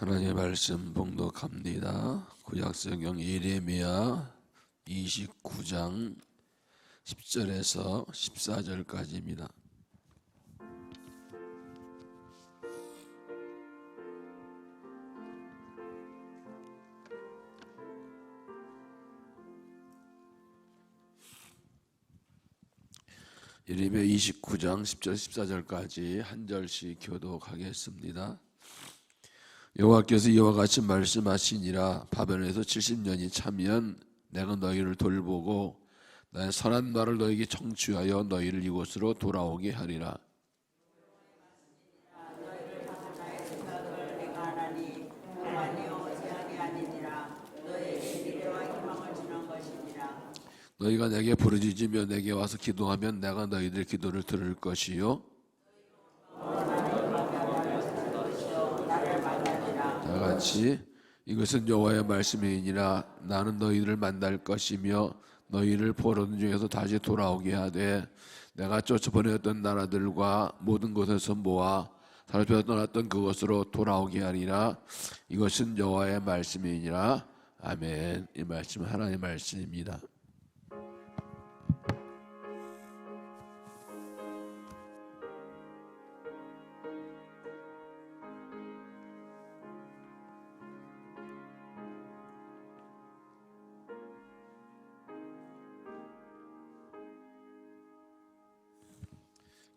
하나님의 말씀 봉독합니다. 구약성경 예레미야 29장 10절에서 14절까지입니다. 예레미야 29장 10절 14절까지 한 절씩 교독하겠습니다. 여호와께서 이와 같이 말씀하시니라. 바벨론에서 70년이 차면 내가 너희를 돌보고 나의 선한 말을 너희에게 청취하여 너희를 이곳으로 돌아오게 하리라. 너희가 내게 부르짖으며 내게 와서 기도하면 내가 너희들의 기도를 들을 것이요 다같이 이것은 여호와의 말씀이니라. 나는 너희를 만날 것이며 너희를 포로된 중에서 다시 돌아오게 하되 내가 쫓아보냈던 나라들과 모든 곳에서 모아 살펴 떠났던 그곳으로 돌아오게 하리라. 이것은 여호와의 말씀이니라. 아멘. 이 말씀은 하나님의 말씀입니다.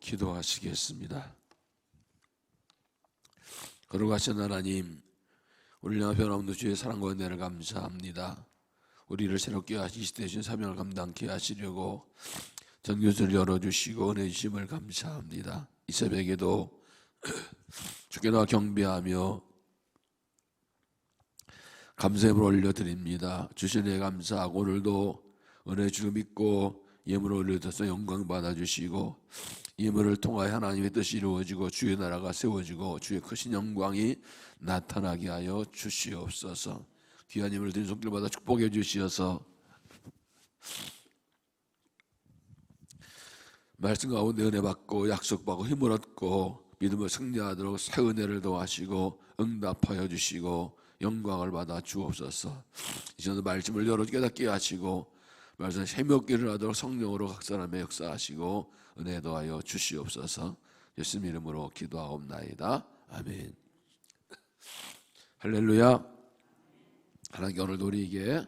기도하시겠습니다. 거룩하신 하나님, 우리를 향해 변함없는 주의 사랑과 은혜를 감사합니다. 우리를 새롭게 하시되 주신 사명을 감당케 하시려고 전교를 열어주시고 은혜 주심을 감사합니다. 이 새벽에도 주께 나와 경배하며 감사함을 올려드립니다. 주신 은혜 감사하고 오늘도 은혜 주를 믿고 예물을 올려드려서 영광 받아주시고 예물을 통하여 하나님의 뜻이 이루어지고 주의 나라가 세워지고 주의 크신 영광이 나타나게 하여 주시옵소서. 귀한 예물을 드린 손길마다 축복해 주시어서 말씀 가운데 은혜 받고 약속받고 힘을 얻고 믿음을 승리하도록 새 은혜를 더하시고 응답하여 주시고 영광을 받아 주옵소서. 이제는 말씀을 열어 깨닫게 하시고 말씀 새벽기를 하도록 성령으로 각 사람의 역사하시고 은혜 더하여 주시옵소서. 예수님 이름으로 기도하옵나이다. 아멘. 할렐루야. 하나님께 오늘도 우리에게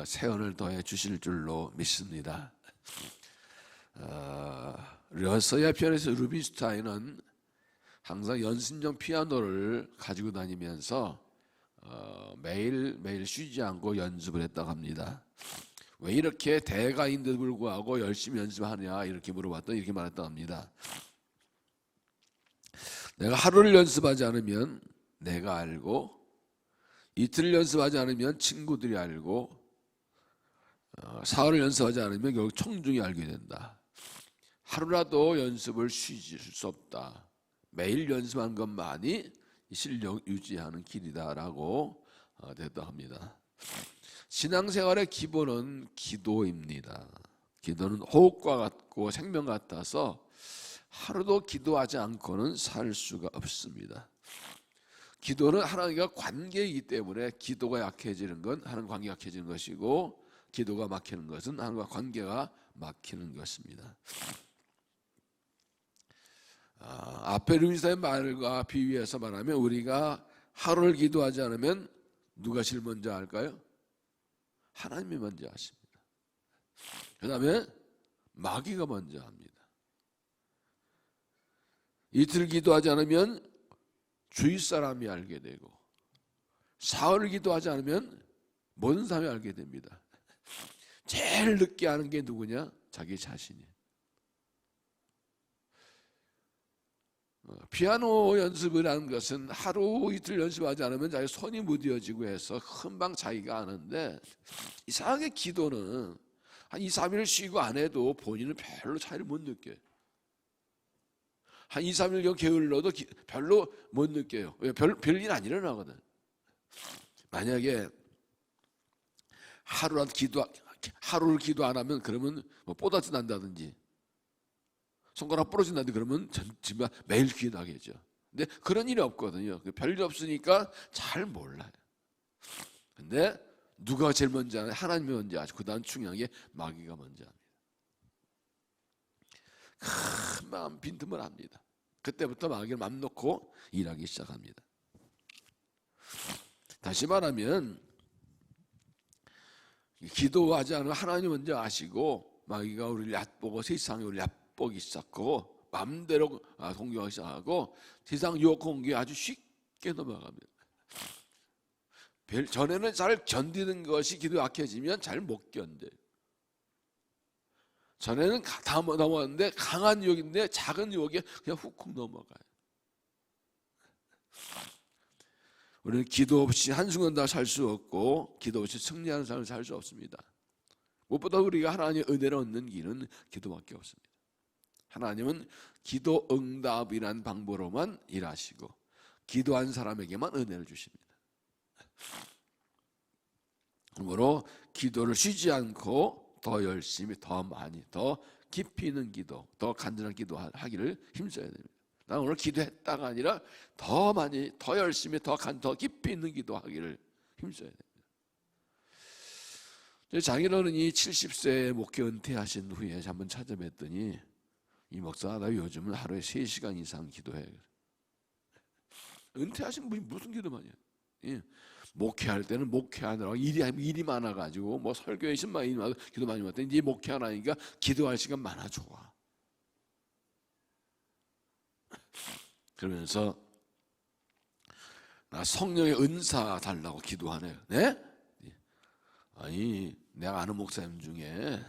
새 은혜를 더해 주실 줄로 믿습니다. 러시아 피아니스트 루빈슈타인은 항상 연습용 피아노를 가지고 다니면서 매일 쉬지 않고 연습을 했다고 합니다. 왜 이렇게 대가인데도 불구하고 열심히 연습하냐 이렇게 물어봤더니 이렇게 말했다고 합니다. 내가 하루를 연습하지 않으면 내가 알고 이틀을 연습하지 않으면 친구들이 알고 사흘을 연습하지 않으면 결국 청중이 알게 된다. 하루라도 연습을 쉬질 수 없다. 매일 연습한 것만이 실력 유지하는 길이다라고 대답합니다. 합니다. 신앙생활의 기본은 기도입니다. 기도는 호흡과 같고 생명 같아서 하루도 기도하지 않고는 살 수가 없습니다. 기도는 하나님과 관계이기 때문에 기도가 약해지는 건 하나님과 관계가 약해지는 것이고 기도가 막히는 것은 하나님과 관계가 막히는 것입니다. 앞에 루이사의 말과 비유해서 말하면 우리가 하루를 기도하지 않으면 누가 제일 먼저 할까요? 하나님이 먼저 하십니다. 그 다음에 마귀가 먼저 합니다. 이틀 기도하지 않으면 주위 사람이 알게 되고 사흘 기도하지 않으면 모든 사람이 알게 됩니다. 제일 늦게 하는 게 누구냐? 자기 자신이에요. 피아노 연습을 하는 것은 하루 이틀 연습하지 않으면 자기 손이 무뎌지고 해서 금방 자기가 아는데 이상하게 기도는 한 2, 3일 쉬고 안 해도 본인은 별로 차이를 못 느껴요. 한 2, 3일 게을러도 별로 못 느껴요. 별일 안 일어나거든. 만약에 하루를 기도 안 하면 그러면 뭐 뽀다지 난다든지 손가락 부러진다든지 그러면 정말 매일 기도하겠죠. 근데 그런 일이 없거든요. 별일 없으니까 잘 몰라요. 근데 누가 제일 먼저 하냐? 하나님이 먼저 하시고 그 다음 중요한 게 마귀가 먼저 합니다. 큰 마음 빈틈을 합니다. 그때부터 마귀를 맘 놓고 일하기 시작합니다. 다시 말하면 기도하지 않으면 하나님 먼저 아시고 마귀가 우리를 얕보고 세상에 우리를 얕보기 시작하고 마음대로 공격하기 시작하고 세상 유혹 공격에 아주 쉽게 넘어갑니다. 전에는 잘 견디는 것이 기도 약해지면 잘 못 견뎌요. 전에는 다 넘어갔는데 강한 유혹인데 작은 유혹에 그냥 훅훅 넘어가요. 우리는 기도 없이 한순간 다 살 수 없고 기도 없이 승리하는 삶을 살 수 없습니다. 무엇보다 우리가 하나님의 은혜를 얻는 길은 기도밖에 없습니다. 하나님은 기도 응답이라는 방법으로만 일하시고 기도한 사람에게만 은혜를 주십니다. 그러므로 기도를 쉬지 않고 더 열심히 더 많이 더 깊이 있는 기도 더 간절한 기도하기를 힘써야 됩니다. 난 오늘 기도했다가 아니라 더 많이 더 열심히 더 깊이 있는 기도하기를 힘써야 됩니다. 장인어른이 70세에 목회 은퇴하신 후에 한번 찾아뵀더니 이 목사 나 요즘은 하루에 3시간 이상 기도해. 은퇴하신 분이 무슨 기도만 해요? 목회할 때는 목회하느라고 일이 많아가지고 뭐 설교에 10만 일이 많아 기도 많이 못했는데 이제 목회하니까 기도할 시간 많아 좋아. 그러면서 나 성령의 은사 달라고 기도하네요. 네? 아니 내가 아는 목사님 중에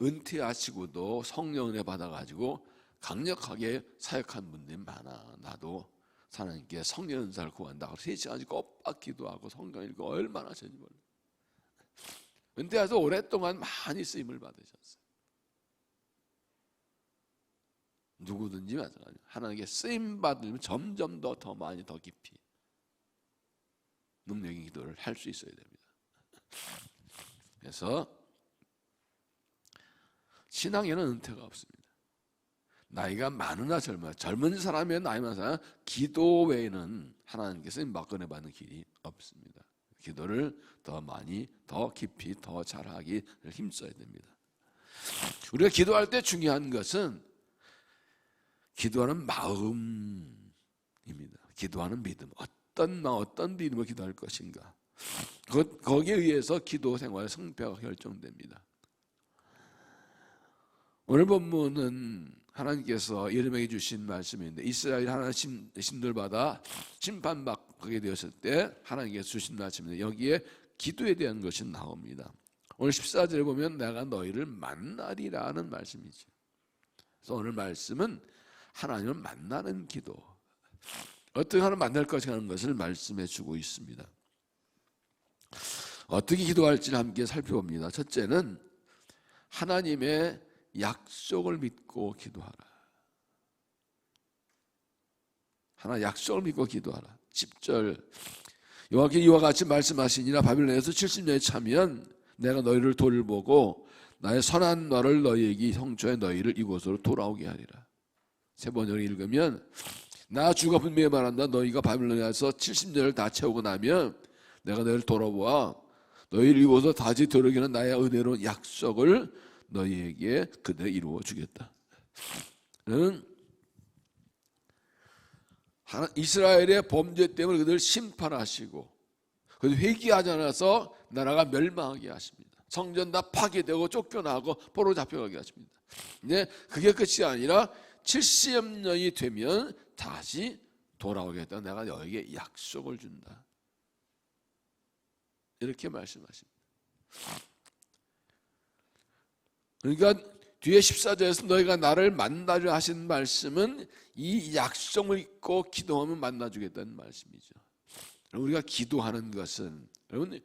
은퇴하시고도 성령 은혜 받아가지고 강력하게 사역한 분들이 많아. 나도 하나님께 성령 은사를 구한다고 3시간씩 꼬박 기도하고 성경 읽고 얼마나 하셨는지 몰라. 은퇴해서 오랫동안 많이 쓰임을 받으셨어요. 누구든지 마찬가지예요. 하나님께 쓰임 받으면 점점 더 많이 더 깊이 능력의 기도를 할 수 있어야 됩니다. 그래서 신앙에는 은퇴가 없습니다. 나이가 많으나 젊은 사람의 나이 많은 사람 기도 외에는 하나님께 쓰임 받거나 받는 길이 없습니다. 기도를 더 많이 더 깊이 더 잘하기를 힘써야 됩니다. 우리가 기도할 때 중요한 것은 기도하는 마음입니다. 기도하는 믿음. 어떤 믿음으로 기도할 것인가. 거기에 의해서 기도 생활의 성패가 결정됩니다. 오늘 본문은 하나님께서 예레미야에게 주신 말씀인데 이스라엘 하나님 신들받아 심판받게 되었을 때 하나님께서 주신 말씀인데 여기에 기도에 대한 것이 나옵니다. 오늘 14절에 보면 내가 너희를 만나리라는 말씀이죠. 그래서 오늘 말씀은 하나님을 만나는 기도, 어떻게 하나님 만날 것인가 하는 것을 말씀해 주고 있습니다. 어떻게 기도할지를 함께 살펴봅니다. 첫째는 하나님의 약속을 믿고 기도하라. 하나 약속을 믿고 기도하라. 10절 여호와께서 이와 같이 말씀하시니라 바빌론에서 70년이 차면 내가 너희를 돌보고 나의 선한 말을 너희에게 성취해 너희를 이곳으로 돌아오게 하리라. 세 번역을 읽으면 나 주가 분명히 말한다. 너희가 바빌론에서 70년을 다 채우고 나면 내가 너희를 돌아보아 너희를 이곳으로 다시 들어오기는 나의 은혜로운 약속을 너희에게 그대로 이루어 주겠다. 이스라엘의 범죄 때문에 그들을 심판하시고 그들 회개하지 않아서 나라가 멸망하게 하십니다. 성전 다 파괴되고 쫓겨나고 포로 잡혀가게 하십니다. 근데 그게 끝이 아니라 70년이 되면 다시 돌아오겠다. 내가 너에게 약속을 준다. 이렇게 말씀하십니다. 그러니까 뒤에 14절에서 너희가 나를 만나려 하신 말씀은 이 약속을 믿고 기도하면 만나주겠다는 말씀이죠. 우리가 기도하는 것은 여러분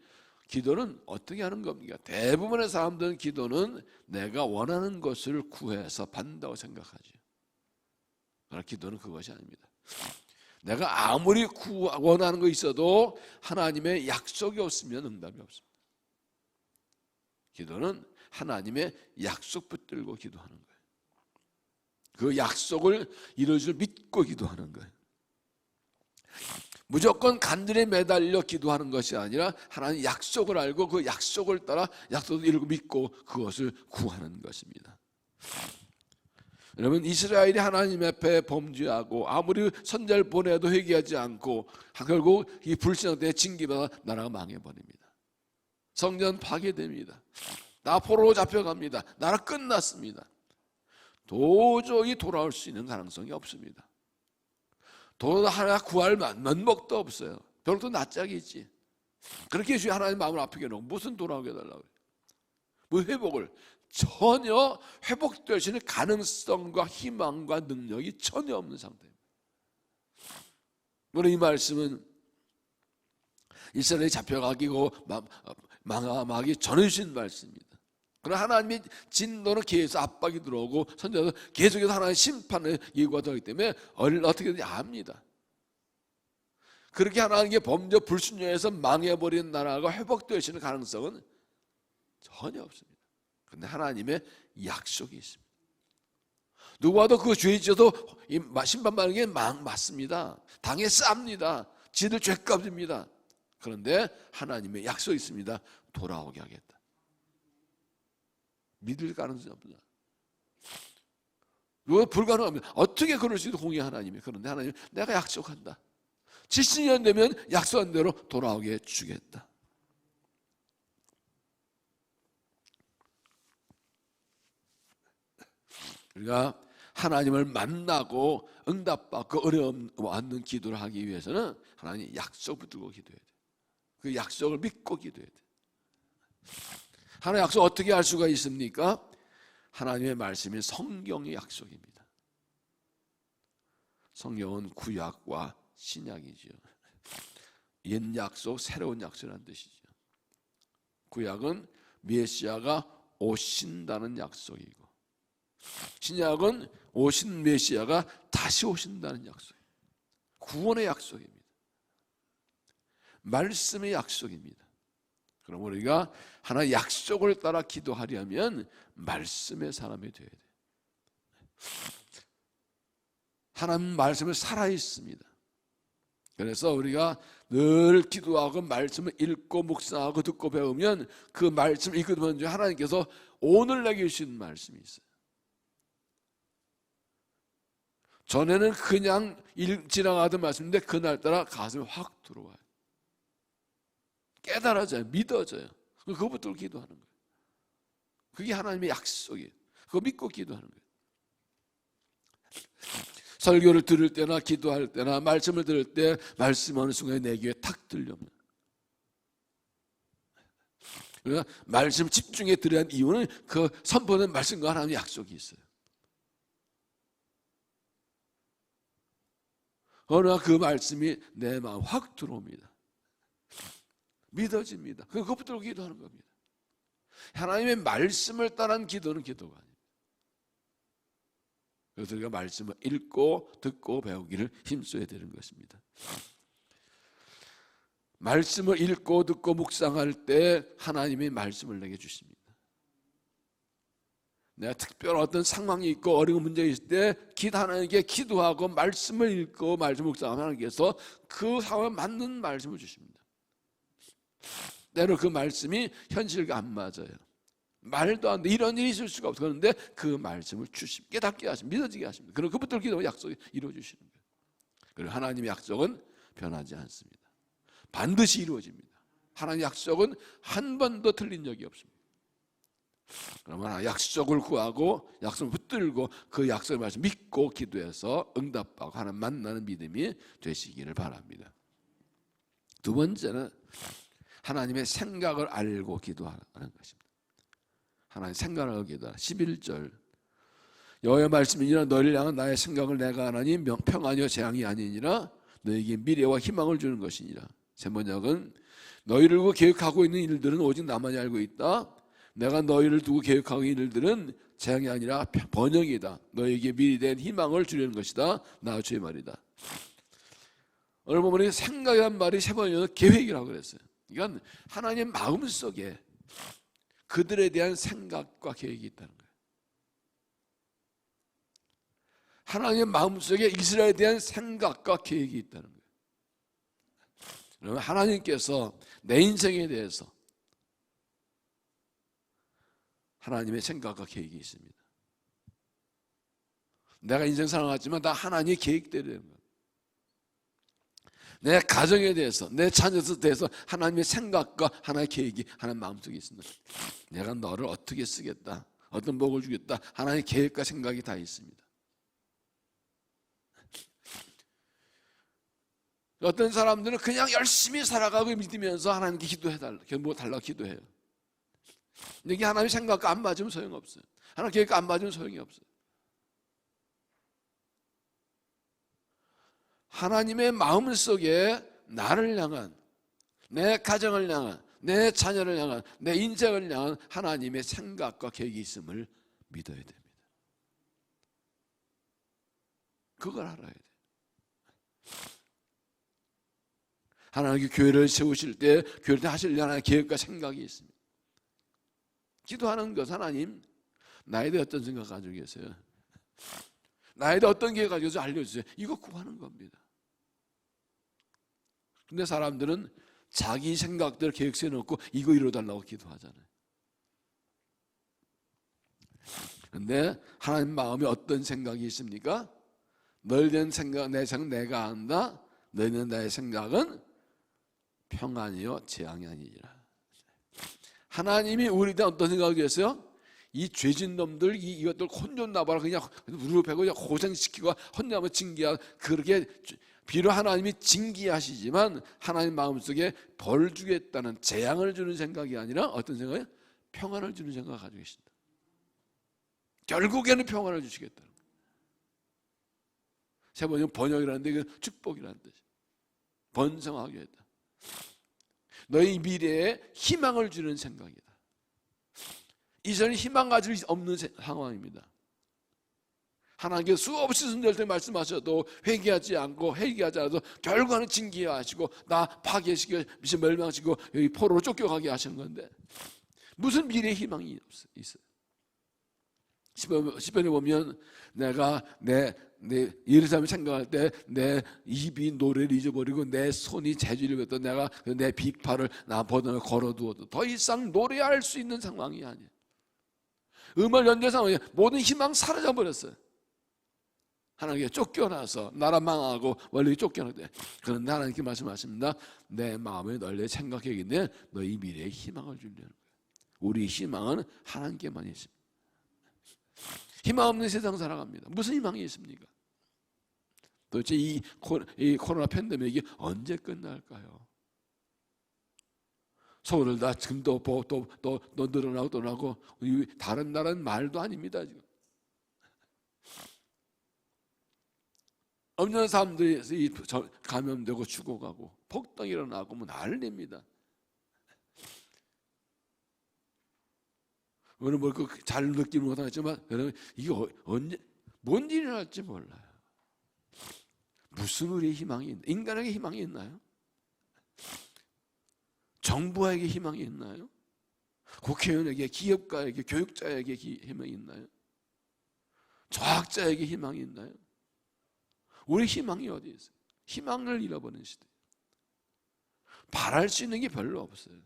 기도는 어떻게 하는 겁니까? 대부분의 사람들은 기도는 내가 원하는 것을 구해서 받는다고 생각하죠. 그러나 기도는 그것이 아닙니다. 내가 아무리 원하는 거 있어도 하나님의 약속이 없으면 응답이 없습니다. 기도는 하나님의 약속 붙들고 기도하는 거예요. 그 약속을 이루어질 믿고 기도하는 거예요. 무조건 간절히 매달려 기도하는 것이 아니라 하나님 약속을 알고 그 약속을 따라 약속을 이루고 믿고 그것을 구하는 것입니다. 여러분, 이스라엘이 하나님 앞에 범죄하고 아무리 선지자를 보내도 회개하지 않고 결국 이 불신앙 때문에 징계받아 나라가 망해버립니다. 성전 파괴됩니다. 나 포로로 잡혀갑니다. 나라 끝났습니다. 도저히 돌아올 수 있는 가능성이 없습니다. 도 하나 구할 면목도 없어요. 별도 낯짝이 있지. 그렇게 주여 하나님 마음을 아프게 해놓고 무슨 돌아오게 해달라고, 뭐 회복을, 전혀 회복될 수 있는 가능성과 희망과 능력이 전혀 없는 상태입니다. 물론 이 말씀은 이스라엘이 잡혀가기고 망하기 전에 주신 말씀입니다. 그러나 하나님의 진노는 계속 압박이 들어오고 선지자도 계속해서 하나님의 심판을 예고가 되기 때문에 어떻게 되는지 압니다. 그렇게 하나님께 범죄 불순종해서 망해버린 나라가 회복될 수 있는 가능성은 전혀 없습니다. 그런데 하나님의 약속이 있습니다. 누구와도 그 죄 지어도 심판받는 게 맞습니다. 당해 쌉니다. 지들 죄값입니다. 그런데 하나님의 약속이 있습니다. 돌아오게 하겠다. 믿을 가능성이 없다. 이거 불가능합니다. 어떻게 그럴 수 있도 공의 하나님이. 그런데 하나님, 내가 약속한다. 70년 되면 약속한 대로 돌아오게 주겠다. 우리가 하나님을 만나고 응답받고 어려움 않는 기도를 하기 위해서는 하나님 약속을 두고 기도해야 돼. 그 약속을 믿고 기도해야 돼. 하나님의 약속 어떻게 알 수가 있습니까? 하나님의 말씀이 성경의 약속입니다. 성경은 구약과 신약이죠. 옛 약속, 새로운 약속이라는 뜻이죠. 구약은 메시아가 오신다는 약속이고, 신약은 오신 메시아가 다시 오신다는 약속입니다. 구원의 약속입니다. 말씀의 약속입니다. 그럼 우리가 하나의 약속을 따라 기도하려면 말씀의 사람이 되어야 돼요. 하나님 말씀은 살아있습니다. 그래서 우리가 늘 기도하고 말씀을 읽고 묵상하고 듣고 배우면 그 말씀을 읽고 보면 하나님께서 오늘 내게 주신 말씀이 있어요. 전에는 그냥 지나가던 말씀인데 그날따라 가슴에 확 들어와요. 깨달아져요. 믿어져요. 그것부터 기도하는 거예요. 그게 하나님의 약속이에요. 그거 믿고 기도하는 거예요. 설교를 들을 때나 기도할 때나 말씀을 들을 때 말씀하는 순간에 내 귀에 탁 들려옵니다. 그러니까 말씀 집중해 들어야 하는 이유는 그 선포된 말씀과 하나님의 약속이 있어요. 어느 날 그 말씀이 내 마음 확 들어옵니다. 믿어집니다. 그것부터 기도하는 겁니다. 하나님의 말씀을 따른 기도는 기도가 아닙니다. 그래서 우리가 말씀을 읽고 듣고 배우기를 힘써야 되는 것입니다. 말씀을 읽고 듣고 묵상할 때 하나님의 말씀을 내게 주십니다. 내가 특별한 어떤 상황이 있고 어려운 문제가 있을 때 하나님께 기도하고 말씀을 읽고 말씀 묵상하면 하나님께서 그 상황에 맞는 말씀을 주십니다. 때로 그 말씀이 현실과 안 맞아요. 말도 안 돼. 이런 일이 있을 수가 없어. 그런데 그 말씀을 주십, 깨닫게 하십니다. 믿어지게 하십니다. 그럼 그부터 기도하면 약속이 이루어지시는 거예요. 그리고 하나님의 약속은 변하지 않습니다. 반드시 이루어집니다. 하나님의 약속은 한 번도 틀린 적이 없습니다. 그러면 약속을 구하고 약속을 붙들고 그 약속의 말씀 믿고 기도해서 응답하고 하나님 만나는 믿음이 되시기를 바랍니다. 두 번째는 하나님의 생각을 알고 기도하는 것입니다. 하나님의 생각을 알고 기도하라. 11절 여호와의 말씀이니라 너희를 향한 나의 생각을 내가 하나니 평안이요 재앙이 아니니라 너에게 미래와 희망을 주는 것이니라. 세 번역은 너희를 두고 계획하고 있는 일들은 오직 나만이 알고 있다. 내가 너희를 두고 계획하고 있는 일들은 재앙이 아니라 번영이다. 너에게 미리 된 희망을 주려는 것이다. 나 주의 말이다. 오늘 보면 생각이란 말이 세 번역은 계획이라고 그랬어요. 그러니까 하나님 마음속에 그들에 대한 생각과 계획이 있다는 거예요. 하나님의 마음속에 이스라엘에 대한 생각과 계획이 있다는 거예요. 그러면 하나님께서 내 인생에 대해서 하나님의 생각과 계획이 있습니다. 내가 인생 살아갔지만 다 하나님의 계획대로 되는 거예요. 내 가정에 대해서, 내 자녀에 대해서 하나님의 생각과 하나님의 계획이 하나님 마음속에 있습니다. 내가 너를 어떻게 쓰겠다, 어떤 복을 주겠다, 하나님의 계획과 생각이 다 있습니다. 어떤 사람들은 그냥 열심히 살아가고 믿으면서 하나님께 기도해달라, 뭐 달라고 기도해요. 이게 하나님의 생각과 안 맞으면 소용없어요. 하나님의 계획과 안 맞으면 소용이 없어요. 하나님의 마음 속에 나를 향한, 내 가정을 향한, 내 자녀를 향한, 내 인생을 향한 하나님의 생각과 계획이 있음을 믿어야 됩니다. 그걸 알아야 돼요. 하나님께 교회를 세우실 때 교회를 하실 하나님의 계획과 생각이 있습니다. 기도하는 것, 하나님 나에 대해 어떤 생각 가지고 계세요? 나에 대해 어떤 계획 가지고 알려주세요. 이거 구하는 겁니다. 근데 사람들은 자기 생각들 계획 세워놓고 이거 이뤄달라고 기도하잖아요. 근데 하나님 마음에 어떤 생각이 있습니까? 너에 대한 생각, 내 생각 내가 안다. 너에 대한 나의 생각은 평안이요 재앙이 아니니라. 하나님이 우리에 대한 어떤 생각이 계세요? 이 죄진 놈들, 이것들 혼돈 나봐라 그냥 무릎 베고 그냥 고생시키고 혼나면 징계하, 그렇게 비록 하나님이 징계하시지만 하나님 마음속에 벌 주겠다는, 재앙을 주는 생각이 아니라 어떤 생각이에요? 평안을 주는 생각을 가지고 계신다. 결국에는 평안을 주시겠다. 세 번째 번영이라는데 그 축복이라는 뜻이에요. 번성하게 했다. 너희 미래에 희망을 주는 생각이다. 이전에 희망 가질 없는 상황입니다. 하나님께 수없이 순절때 말씀하셔도 회개하지 않고 회개하지 않아도 결과는 징계하시고 나 파괴시켜 멸망시키고 여기 포로로 쫓겨가게 하신 건데 무슨 미래 희망이 있어요? 10번에 보면 내가 내 예루살렘 생각할 때 내 입이 노래를 잊어버리고 내 손이 재주를 배웠던 내가 내 비파를 나 벗어나 걸어두어도 더 이상 노래할 수 있는 상황이 아니에요. 음악 연주의 상황이 모든 희망 사라져버렸어요. 하나님께 쫓겨나서 나라 망하고 원래 쫓겨나대. 그런데 하나님께 말씀하십니다. 내 마음에 널리 생각하기에 너희 미래에 희망을 주려는 거예요. 우리 희망은 하나님께만 있습니다. 희망 없는 세상 살아갑니다. 무슨 희망이 있습니까? 도대체 이 코로나 팬데믹이 언제 끝날까요? 서울을 다 지금 또 늘어나고 또 나고 다른 나라는 말도 아닙니다. 지금 없는 사람들이 감염되고 죽어가고 폭동 일어나고 뭐 난립니다. 오늘 뭘 잘 느끼는 것은 아니지만 여러분 이게 언제 뭔 일이 날지 몰라요. 무슨 우리의 희망이 있나요? 인간에게 희망이 있나요? 정부에게 희망이 있나요? 국회의원에게, 기업가에게, 교육자에게 희망이 있나요? 과학자에게 희망이 있나요? 우리 희망이 어디 있어요? 희망을 잃어버린 시대. 바랄 수 있는 게 별로 없어요.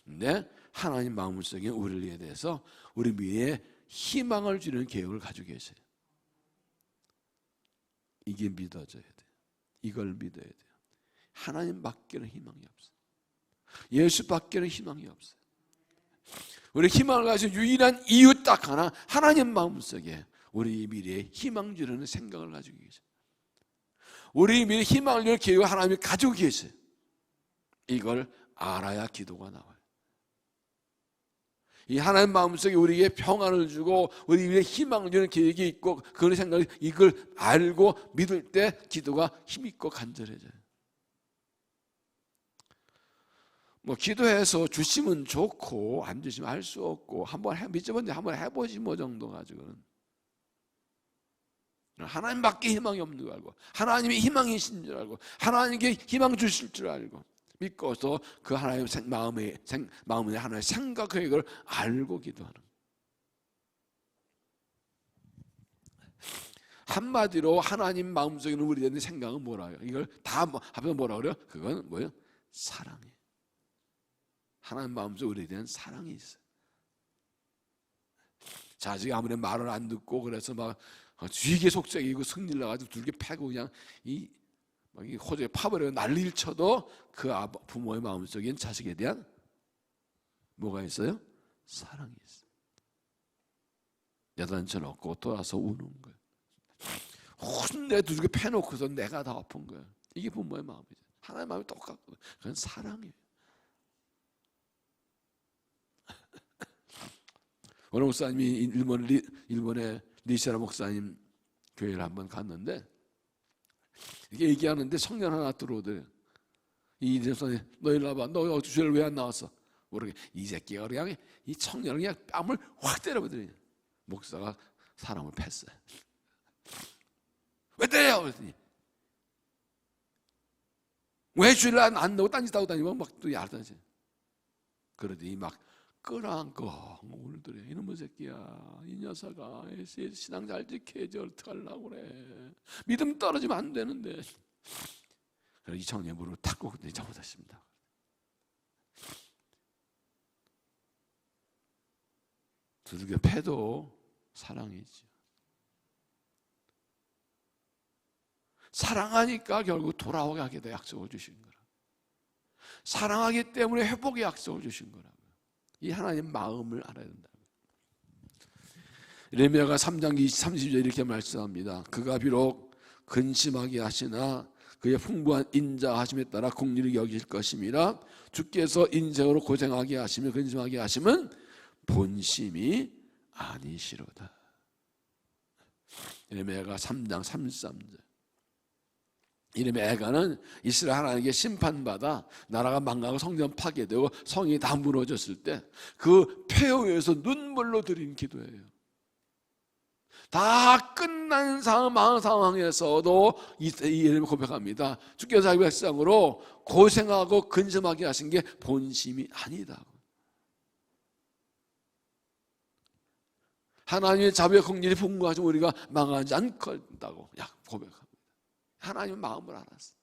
근데 하나님 마음속에 우리에 대해서 우리 미래에 희망을 주는 계획을 가지고 계세요. 이게 믿어져야 돼요. 이걸 믿어야 돼요. 하나님 밖에는 희망이 없어요. 예수 밖에는 희망이 없어요. 우리 희망을 가지고 유일한 이유 딱 하나, 하나님 마음속에 우리 미래에 희망 주려는 생각을 가지고 계세요. 우리 미래에 희망을 주는 계획을 하나님이 가지고 계세요. 이걸 알아야 기도가 나와요. 이 하나님 마음속에 우리에게 평안을 주고 우리 위에 희망을 주는 계획이 있고 그런 생각을 이걸 알고 믿을 때 기도가 힘있고 간절해져요. 뭐 기도해서 주시면 좋고 안 주시면 할 수 없고 한번 믿어봤는데 한번 해보지 뭐 정도 가지고는 하나님밖에 희망이 없는 줄 알고 하나님이 희망이신 줄 알고 하나님께 희망 주실 줄 알고 믿고서 그 하나님 마음에 하나의 생각 계획을 알고 기도하는. 한마디로 하나님 마음속에 있는 우리에 대한 생각은 뭐라요? 이걸 다 합해서 뭐라 그래요? 그건 뭐예요? 사랑이에요. 하나님 마음속에 우리에 대한 사랑이 있어요. 자식이 아무리 말을 안 듣고 그래서 막 쥐게 속삭이고 승질 나가지고 둘게 패고 그냥 이 호적에 파버리고 난리를 쳐도 그 부모의 마음속엔 자식에 대한 뭐가 있어요? 사랑이 있어요. 야단쳐놓고 돌아서 우는 거예요. 혼내 두들겨 패놓고서 내가 다 아픈 거예요. 이게 부모의 마음이죠. 하나님의 마음이 똑같고 그건 사랑이에요. 어느 목사님이 일본의 리시라 목사님 교회를 한번 갔는데 이게 얘기하는데 청년 하나 들어오더래요. 이 목사님 너 일로 와봐. 너 주일 왜 안 나왔어? 모르게 이 새끼가 그냥 이 청년을 그냥 뺨을 확 때려버리더니 목사가 사람을 팼어요. 왜 때려? 그랬더니 왜 주일 안 나오고 딴짓하고 다니고 막 또 야단지. 그러더니 막 끌어안고 울더래. 이놈의 새끼야, 이 녀석아 신앙 잘 지켜야지 어떡하려고 그래. 믿음 떨어지면 안 되는데. 그래서 이 청년 무릎을 탁 꿇고 잘못했습니다. 두들겨 패도 사랑이지. 사랑하니까 결국 돌아오게 하게 돼 약속을 주신 거라. 사랑하기 때문에 회복의 약속을 주신 거라고요. 이 하나님 마음을 알아야 된다고요. 예레미야가 3장 30절 이렇게 말씀합니다. 그가 비록 근심하게 하시나 그의 풍부한 인자하심에 따라 공의를 여기실 것임이라. 주께서 인생으로 고생하게 하시며 근심하게 하심은 본심이 아니시로다. 예레미야가 3장 33절. 이름의 애가는 이스라엘 하나님께 심판받아 나라가 망가고 성전 파괴되고 성이 다 무너졌을 때 그 폐허에서 눈물로 드린 기도예요. 다 끝난 상황에서도 이 이름을 고백합니다. 주께서 자기 백성으로 고생하고 근심하게 하신 게 본심이 아니다. 하나님의 자비와 긍휼이 풍부하시면 우리가 망하지 않겠다고 고백합니다. 하나님의 마음을 알았어.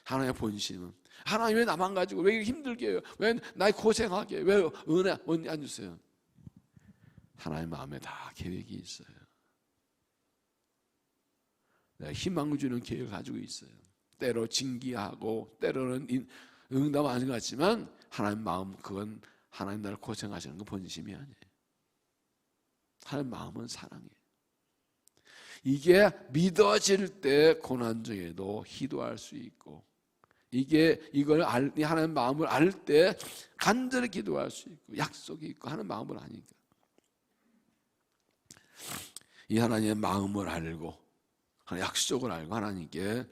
하나님의 본심은 하나님 왜 나만 가지고 왜 이렇게 힘들게 해요? 왜 날 고생하게 해요? 왜 은혜 안 주세요? 하나님 마음에 다 계획이 있어요. 내가 희망을 주는 계획을 가지고 있어요. 때로 징계하고 때로는 응답 아닌 것 같지만 하나님 마음, 그건 하나님 나를 고생하시는 건 본심이 아니에요. 하나님 마음은 사랑이에요. 이게 믿어질 때 고난 중에도 기도할 수 있고, 이걸 하나님 마음을 알 때 간절히 기도할 수 있고, 약속이 있고 하는 마음을 아니까. 이 하나님의 마음을 알고 약속을 알고 하나님께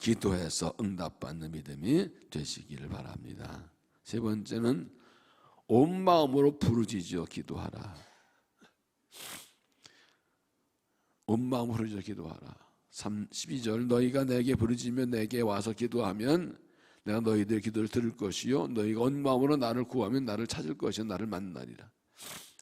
기도해서 응답받는 믿음이 되시기를 바랍니다. 세 번째는 온 마음으로 부르짖어 기도하라. 온 마음으로 부르짖어 기도하라. 12절 너희가 내게 부르짖으며 내게 와서 기도하면 내가 너희들의 기도를 들을 것이요 너희가 온 마음으로 나를 구하면 나를 찾을 것이요 나를 만나리라.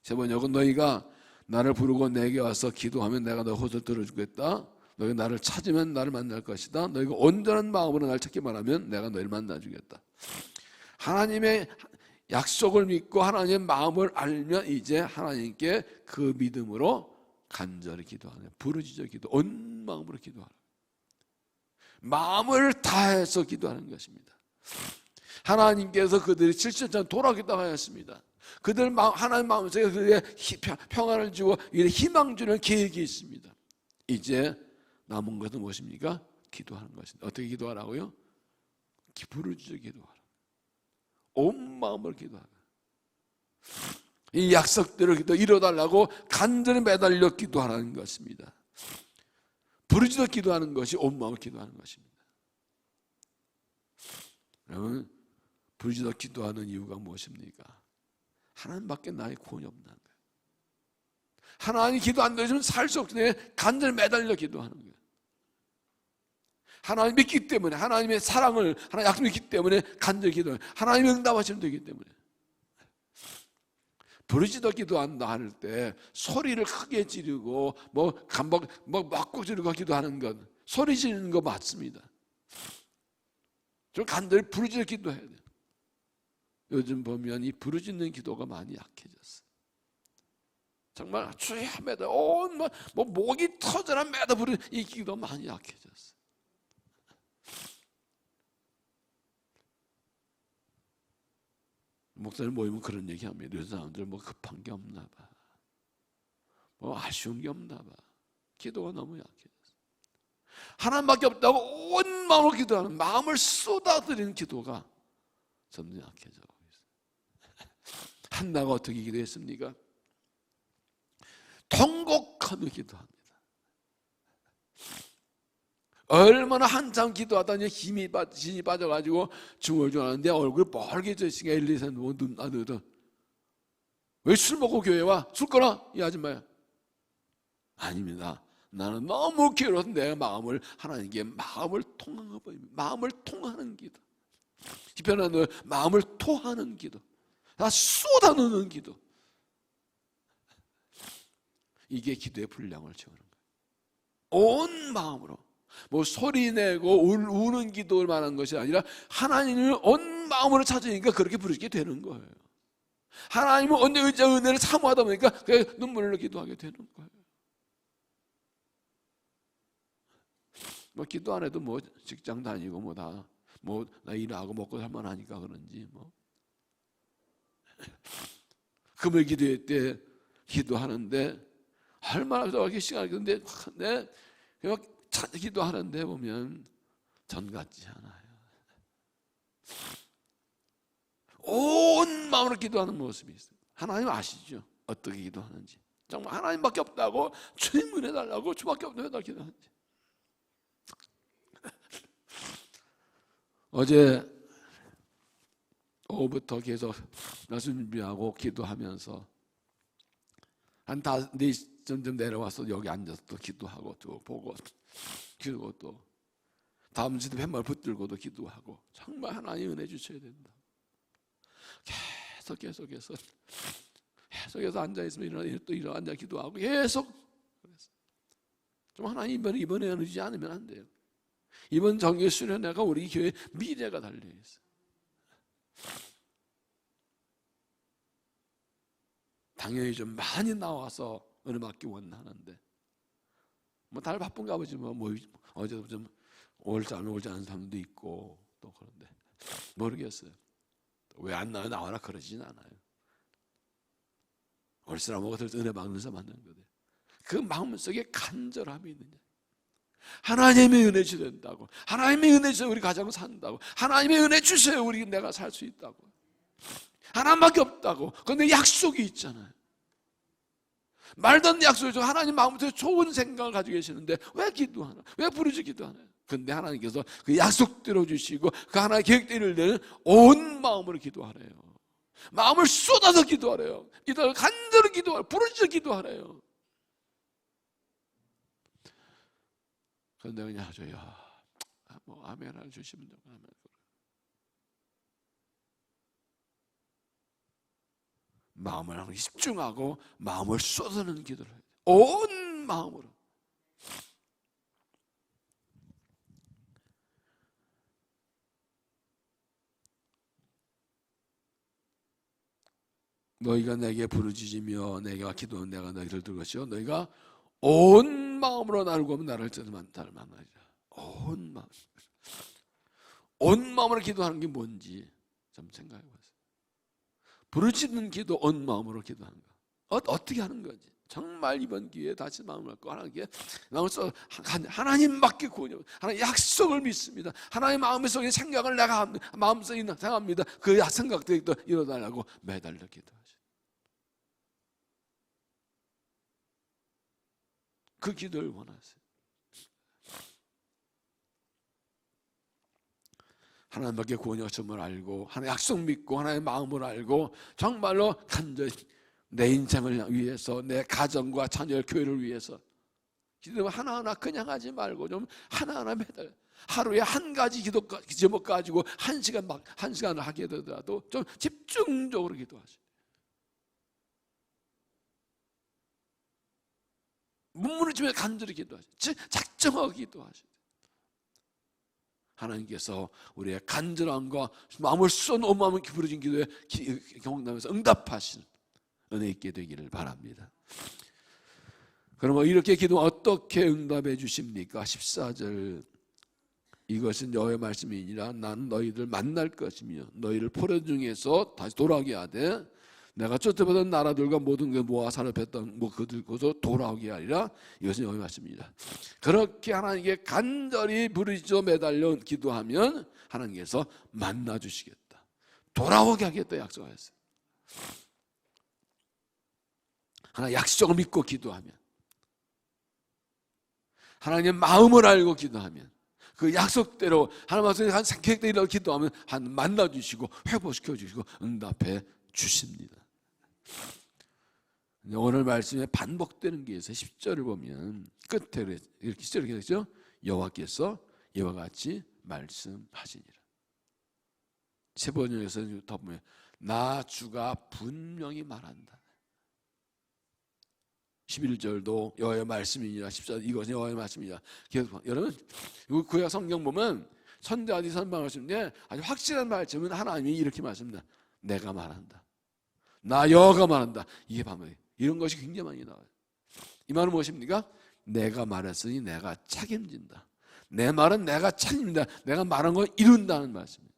세 번역은 너희가 나를 부르고 내게 와서 기도하면 내가 너희 호소를 들어주겠다. 너희가 나를 찾으면 나를 만날 것이다. 너희가 온전한 마음으로 나를 찾기만 하면 내가 너희를 만나주겠다. 하나님의 약속을 믿고 하나님의 마음을 알면 이제 하나님께 그 믿음으로 간절히 기도하는, 부르짖어 기도, 온 마음으로 기도하라. 마음을 다해서 기도하는 것입니다. 하나님께서 그들이 7천 돌아오겠다고 하였습니다. 그들 하나님 마음속에 그들의 평안을 주고 희망 주는 계획이 있습니다. 이제 남은 것은 무엇입니까? 기도하는 것입니다. 어떻게 기도하라고요? 부르짖어 기도하라. 온 마음을 기도하라. 이 약속대로 이뤄달라고 간절히 매달려 기도하라는 것입니다. 부르짖어 기도하는 것이 온 마음을 기도하는 것입니다. 여러분, 부르짖어 기도하는 이유가 무엇입니까? 하나님밖에 나의 구원이 없는 거예요. 하나님 기도 안 들으시면 살 수 없기 때문에 간절히 매달려 기도하는 거예요. 하나님 믿기 때문에, 하나님의 사랑을 하나님 약속 믿기 때문에 간절히 기도해요. 하나님의 응답하시면 되기 때문에. 부르짖어 기도한다 할 때 소리를 크게 지르고 막고 지르고 기도하는 것, 소리 지르는 거 맞습니다. 좀 간절히 부르짖어 기도해야 돼요. 요즘 보면 이 부르짖는 기도가 많이 약해졌어요. 정말 주여 매다 목이 터져라 매다 부르는 이 기도 많이 약해졌어요. 목사님 모이면 그런 얘기합니다. 요즘 사람들 급한 게 없나 봐, 아쉬운 게 없나 봐. 기도가 너무 약해졌어요. 하나님밖에 없다고 온 마음으로 기도하는, 마음을 쏟아들이는 기도가 점점 약해져 가고 있어요. 한나가 어떻게 기도했습니까? 통곡하며 기도합니다. 얼마나 한참 기도하다니 힘이 빠져가지고 중얼중얼하는데 얼굴 빨개졌으니까 엘리사는 눈 아들은 왜 술 먹고 교회 와? 술 끊어 이 아줌마야. 아닙니다. 나는 너무 괴로워서 내 마음을 하나님께 마음을 통하는 법입니다. 마음을 통하는 기도. 기편하는 마음을 토하는 기도. 다 쏟아넣는 기도. 이게 기도의 분량을 채우는 거예요. 온 마음으로. 소리내고 우는 기도를 말하는 것이 아니라 하나님을 온 마음으로 찾으니까 그렇게 부르게 되는 거예요. 하나님은 언제 은혜를 사모하다 보니까 눈물로 기도하게 되는 거예요. 기도 안 해도 직장 다니고 나 일하고 먹고 살만하니까 그런지 금요 기도회 때 기도하는데 얼마나 저렇게 시간이 근데 기도하는데 보면 전 같지 않아요. 온 마음으로 기도하는 모습이 있어요. 하나님 아시죠? 어떻게 기도하는지. 정말 하나님밖에 없다고 주님 은혜 달라고 주밖에 없다고 기도하는지. 어제 오후부터 계속 말씀 준비하고 기도하면서 한 4시쯤 내려와서 여기 앉아서 또 기도하고 또 보고 그리고 또 다음 주도 팻말 붙들고도 기도하고 정말 하나님 은혜 주셔야 된다. 계속해서 앉아있으면 또 일어나 앉아 기도하고 계속 좀 하나님 이번에 은혜 주지 않으면 안 돼요. 이번 정규 수련회가 우리 교회 미래가 달려있어요. 당연히 좀 많이 나와서 은혜 받기 원하는데 다들 바쁜가 보지 어제도 좀 올지 않은 사람도 있고 또 그런데 모르겠어요. 왜 안 나와라 그러진 않아요. 올 사람하고 은혜 받는 사람 만나는 거예요. 그 마음속에 간절함이 있느냐, 하나님의 은혜 주된다고, 하나님의 은혜 주셔서 우리 가정 산다고, 하나님의 은혜 주셔야 내가 살 수 있다고, 하나님밖에 없다고. 그런데 약속이 있잖아요. 말도 안 되는 약속이죠. 하나님 마음부터 좋은 생각을 가지고 계시는데 왜 기도하나? 왜 부르짖어 기도하나요? 그런데 하나님께서 그 약속대로 주시고 그 하나님의 계획대로 내는 온 마음으로 기도하래요. 마음을 쏟아서 기도하래요. 기도를 간절히 기도하래요. 부르짖어 기도하래요. 그런데 그냥 하죠요. 아멘 하나 주시면 되고 아멘. 마음을 하나님께 집중하고 마음을 쏟아내는 기도를 해요. 온 마음으로. 너희가 내게 부르짖으며 내가 기도하면 내가 너희를 들을 것이요 너희가 온 마음으로 나를 구하면 나를 만나리라. 온 마음. 온 마음으로 기도하는 게 뭔지 좀 생각해 보세요. 부르짖는 기도, 온 마음으로 기도하는 거 어떻게 하는 거지? 정말 이번 기회에 다시 마음을 갖고 하나님밖에 구원이 없어요. 하나님 약속을 믿습니다. 하나님 마음속에 생각을 내가 마음속에 생각합니다. 그 생각들이 또 이뤄달라고 매달려 기도하죠. 그 기도를 원하세요. 하나님밖에 구원이 없음을 알고 하나님 약속 믿고 하나님의 마음을 알고 정말로 간절히 내 인생을 위해서 내 가정과 자녀 교회를 위해서 기도 하나하나 그냥 하지 말고 좀 하나하나 매달 하루에 한 가지 기도 제목 가지고 한 시간을 하게 되더라도 좀 집중적으로 기도하세요. 문무르지며 간절히 기도하셔. 작정하고 기도하셔. 하나님께서 우리의 간절함과 마음을 쏟은 마음을 기울어진 기도에 경험하면서 응답하시는 은혜 있게 되기를 바랍니다. 그러면 이렇게 기도하면 어떻게 응답해 주십니까? 14절, 이것은 여호와의 말씀이니라. 나는 너희들 만날 것이며 너희를 포로 중에서 다시 돌아오게 하되 내가 쫓아보던 나라들과 모든 그 모아 사로잡혔던 그들고서 돌아오게 하리라. 이것은 여호와의 말씀입니다. 그렇게 하나님께 간절히 부르짖어 매달려 기도하면 하나님께서 만나 주시겠다, 돌아오게 하겠다 약속하셨어요. 하나 약속을 믿고 기도하면, 하나님의 마음을 알고 기도하면, 그 약속대로 하나님 한 계획대로 기도하면 하나님 만나 주시고 회복시켜 주시고 응답해 주십니다. 오늘 말씀에 반복되는 게 있어요. 10절을 보면 끝에 이렇게 10절에 되죠. 여호와께서 이와 같이 말씀하시니라. 세 번역에서 더 보면 나 주가 분명히 말한다. 11절도 여호와의 말씀이니라. 14절 이것은 여호와의 말씀이니라. 여러분 구약 성경 보면 선지자들이 선방하시는데 아주 확실한 말씀은 하나님이 이렇게 말씀합니다. 내가 말한다. 나 여호와가 말한다. 이게 반복이에요. 이런 것이 굉장히 많이 나와요. 이 말은 무엇입니까? 내가 말했으니 내가 책임진다. 내 말은 내가 책임진다. 내가 말한 걸 이룬다는 말씀이에요.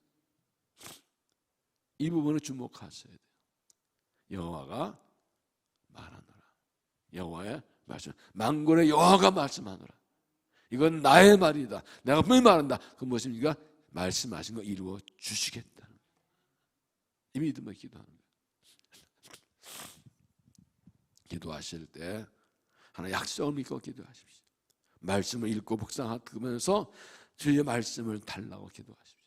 이 부분을 주목하셔야 돼요. 여호와가 말하노라. 여호와의 말씀, 만군의 여호와가 말씀하노라. 이건 나의 말이다. 내가 분명히 말한다. 그 무엇입니까? 말씀하신 거 이루어 주시겠다. 이 믿음을 기도하는 거예요. 기도하실 때 하나 약속을 믿고 기도하십시오. 말씀을 읽고 묵상하면서 주의 말씀을 달라고 기도하십시오.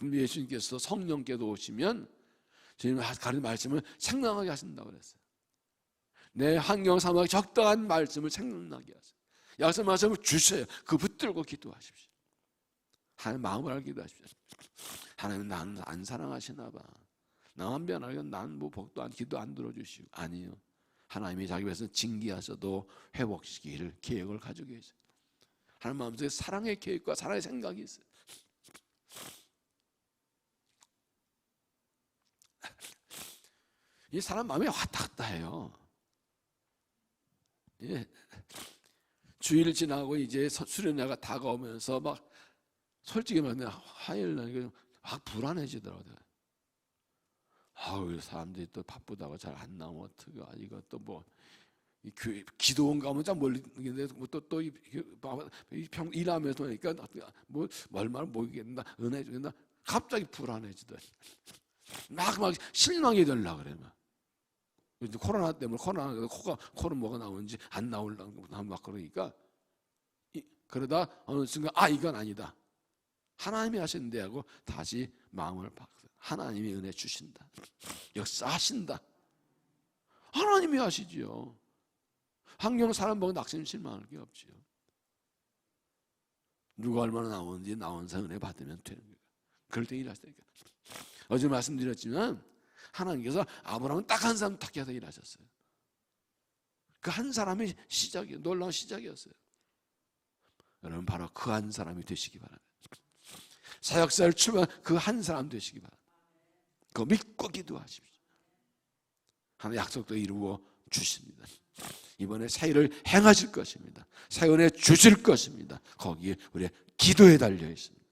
예수님께서 성령께도 오시면 주님 가르친 말씀을 생각하게 하신다고 그랬어요. 내 환경 상황에 적당한 말씀을 생각나게 하세요. 약속 말씀을 주세요. 그 붙들고 기도하십시오. 하나님 마음을 알고 기도하십시오. 하나님 나는 안 사랑하시나 봐. 나만 변하게 난 뭐 복도 안 기도 안 들어주시고. 아니요. 하나님이 자기 위해서 징계하셔도 회복시키기를 계획을 가지고 계세요. 하나님 마음속에 사랑의 계획과 사랑의 생각이 있어요. 이 사람 마음이 왔다 갔다 해요. 예. 주일 지나고 이제 수련회가 다가오면서 막 솔직히 말하면 화요일 날 막 불안해지더라고요. 아우 사람들이 또 바쁘다고 잘 안 나오면 어떡해. 이것도 뭐 기도원 가면 참 멀리 있는데 또 일하면서 보니까 뭐 얼마나 모이겠나 은혜 주겠나 갑자기 불안해지더니 막 실망이 되려고 그래. 이제 코로나 때문에 코는 뭐가 나오는지 안 나오려고 막 그러니까 그러다 어느 순간 이건 아니다. 하나님이 하신대 하고 다시 마음을 바꿔. 하나님이 은혜 주신다. 역사하신다. 하나님이 하시지요. 환경 사람 보고 낙심 실망할 게 없지요. 누가 얼마나 나오는지 나온사 은혜 받으면 되는 거예요. 그럴 때 일하시다니까. 어제 말씀드렸지만 하나님께서 아브라함은 딱 한 사람 택해서 일하셨어요. 그 한 사람이 시작이에요. 놀라운 시작이었어요. 여러분 바로 그 한 사람이 되시기 바랍니다. 사역사를 출발한 그 한 사람 되시기 바랍니다. 그거 믿고 기도하십시오. 하나님 약속도 이루어 주십니다. 이번에 사일을 행하실 것입니다. 사연에 주실 것입니다. 거기에 우리의 기도에 달려 있습니다.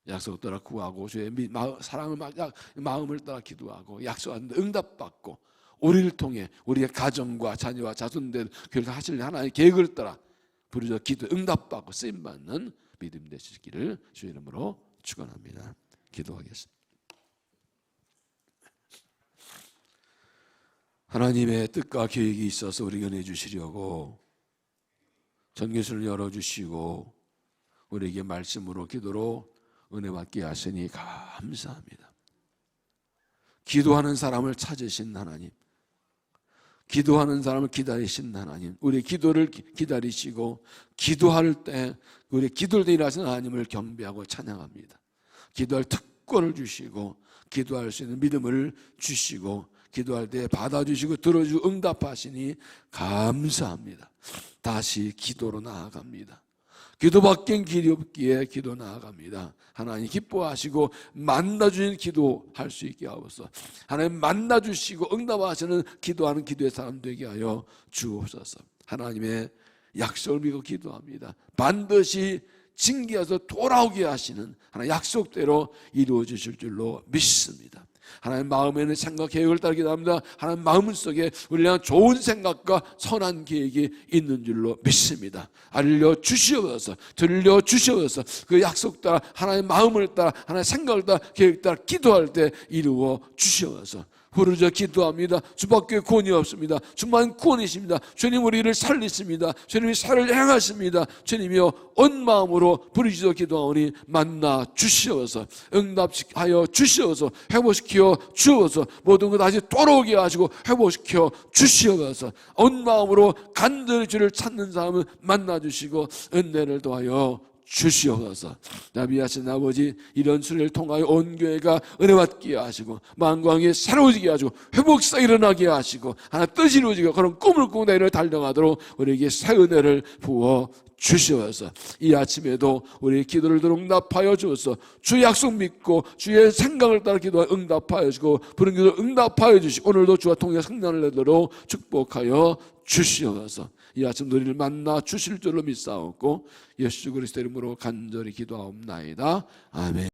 약속 따라 구하고 주의 사랑을 마음을 따라 기도하고 약속하는데 응답받고 우리를 통해 우리의 가정과 자녀와 자손들 교회를 하실 하나님의 계획을 따라 부르짖어 기도 응답받고 쓰임받는 믿음 되시기를 주의 이름으로 축원합니다. 기도하겠습니다. 하나님의 뜻과 계획이 있어서 우리 은혜 주시려고 전교실을 열어주시고 우리에게 말씀으로 기도로 은혜 받게 하시니 감사합니다. 기도하는 사람을 찾으신 하나님, 기도하는 사람을 기다리신 하나님, 우리의 기도를 기다리시고 기도할 때 우리의 기도를 일하시는 하나님을 경배하고 찬양합니다. 기도할 특권을 주시고 기도할 수 있는 믿음을 주시고 기도할 때 받아주시고 들어주고 응답하시니 감사합니다. 다시 기도로 나아갑니다. 기도밖엔 길이 없기에 기도 나아갑니다. 하나님 기뻐하시고 만나주신 기도할 수 있게 하옵소서. 하나님 만나주시고 응답하시는 기도하는 기도의 사람 되게 하여 주옵소서. 하나님의 약속을 믿고 기도합니다. 반드시 징계해서 돌아오게 하시는 하나님 약속대로 이루어 주실 줄로 믿습니다. 하나님 마음에는 생각 계획을 따르게 합니다. 하나님 마음속에 우리를 향한 좋은 생각과 선한 계획이 있는 줄로 믿습니다. 알려주시옵소서, 들려주시옵소서. 그 약속 따라 하나님의 마음을 따라 하나님의 생각을 따라 계획 따라 기도할 때 이루어 주시옵소서. 부르짖어 기도합니다. 주밖에 구원이 없습니다. 주만 구원이십니다. 주님 우리를 살리십니다. 주님이 살을 행하십니다. 주님이여 온 마음으로 부르짖어 기도하오니 만나 주시옵소서. 응답하여 주시옵소서. 회복시켜 주옵소서. 모든 것 다시 돌아오게 하시고 회복시켜 주시옵소서. 온 마음으로 간절히 주를 찾는 사람은 만나 주시고 은혜를 더하여 주시옵소서. 나비하신 아버지, 이런 수를 통하여 온 교회가 은혜받게 하시고 만광이 새로워지게 하시고 회복사 일어나게 하시고 하나 뜻이 이루어지고 그런 꿈을 꾸고 내일을 달려가도록 우리에게 새 은혜를 부어 주시옵소서. 이 아침에도 우리의 기도를 들어 응답하여 주옵소서. 주의 약속 믿고 주의 생각을 따라 기도하여 응답하여 주시고 부른 기도 응답하여 주시고 오늘도 주와 통해 성령을 내도록 축복하여 주시옵소서. 이 아침 우리를 만나 주실 줄로 믿사옵고 예수 그리스도 이름으로 간절히 기도하옵나이다. 아멘.